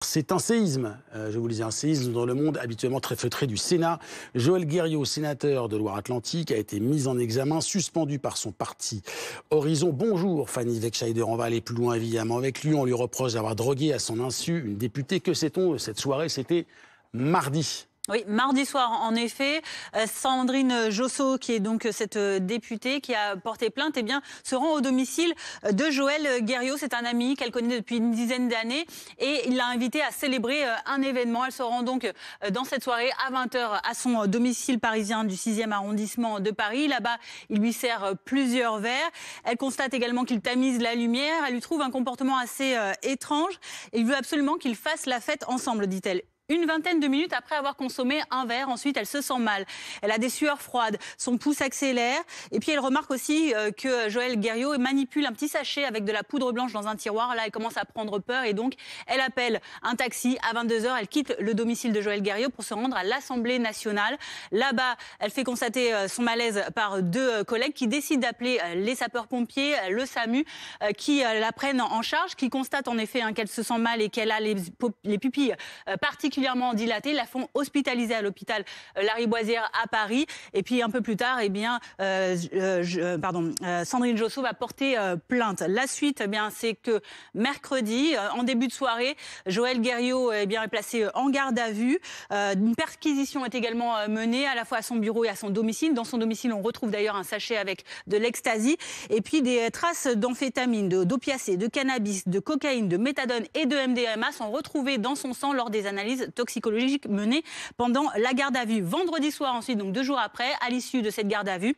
C'est un séisme, je vous le disais, un séisme dans le monde habituellement très feutré du Sénat. Joël Guerriau, sénateur de Loire-Atlantique, a été mis en examen, suspendu par son parti Horizon. Bonjour Fanny Wegscheider, on va aller plus loin évidemment avec lui. On lui reproche d'avoir drogué à son insu une députée. Que sait-on de cette soirée? C'était mardi. Oui, mardi soir, en effet, Sandrine Josso, qui est donc cette députée qui a porté plainte, eh bien, se rend au domicile de Joël Guerriau. C'est un ami qu'elle connaît depuis une dizaine d'années et il l'a invitée à célébrer un événement. Elle se rend donc dans cette soirée à 20h à son domicile parisien du 6e arrondissement de Paris. Là-bas, il lui sert plusieurs verres. Elle constate également qu'il tamise la lumière. Elle lui trouve un comportement assez étrange et il veut absolument qu'ils fassent la fête ensemble, dit-elle. Une vingtaine de minutes après avoir consommé un verre, ensuite elle se sent mal. Elle a des sueurs froides, son pouls s'accélère. Et puis elle remarque aussi que Joël Guerriau manipule un petit sachet avec de la poudre blanche dans un tiroir. Là, elle commence à prendre peur et donc elle appelle un taxi à 22h. Elle quitte le domicile de Joël Guerriau pour se rendre à l'Assemblée nationale. Là-bas, elle fait constater son malaise par deux collègues qui décident d'appeler les sapeurs-pompiers, le SAMU, qui la prennent en charge, qui constatent en effet qu'elle se sent mal et qu'elle a les pupilles particulièrement dilatée, la font hospitaliser à l'hôpital Lariboisière à Paris. Et puis un peu plus tard, eh bien, Sandrine Josso va porter plainte. La suite, eh bien, c'est que mercredi, en début de soirée, Joël Guerriau est placé en garde à vue. Une perquisition est également menée à la fois à son bureau et à son domicile. Dans son domicile, on retrouve d'ailleurs un sachet avec de l'ecstasy et puis des traces d'amphétamines, d'opiacés, de cannabis, de cocaïne, de méthadone et de MDMA sont retrouvées dans son sang lors des analyses toxicologiques menées pendant la garde à vue. Vendredi soir ensuite, donc 2 jours après, à l'issue de cette garde à vue,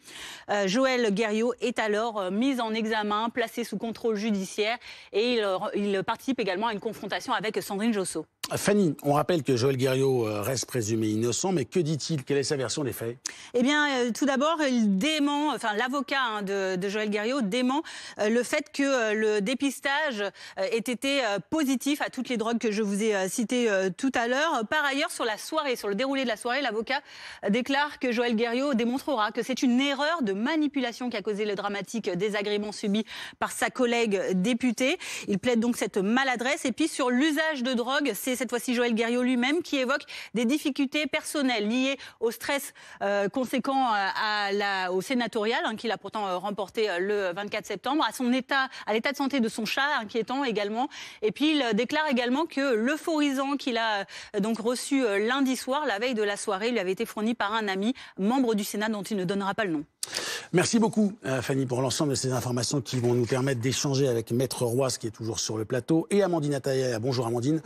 Joël Guerriau est alors mis en examen, placé sous contrôle judiciaire et il participe également à une confrontation avec Sandrine Josso. Fanny, on rappelle que Joël Guerriau reste présumé innocent, mais que dit-il? Quelle est sa version des faits? Eh bien, tout d'abord, il dément, l'avocat de Joël Guerriau dément le fait que le dépistage ait été positif à toutes les drogues que je vous ai citées tout à l'heure. Par ailleurs, sur la soirée, sur le déroulé de la soirée, l'avocat déclare que Joël Guerriau démontrera que c'est une erreur de manipulation qui a causé le dramatique désagrément subi par sa collègue députée. Il plaide donc cette maladresse. Et puis sur l'usage de drogue, c'est cette fois-ci Joël Guerriau lui-même qui évoque des difficultés personnelles liées au stress conséquent au sénatorial, qu'il a pourtant remporté le 24 septembre, à l'état de santé de son chat inquiétant également. Et puis il déclare également que l'euphorisant qu'il a donc reçu lundi soir, la veille de la soirée, lui avait été fourni par un ami, membre du Sénat dont il ne donnera pas le nom. Merci beaucoup Fanny pour l'ensemble de ces informations qui vont nous permettre d'échanger avec Maître Roy, qui est toujours sur le plateau, et Amandine Ataïa. Bonjour Amandine.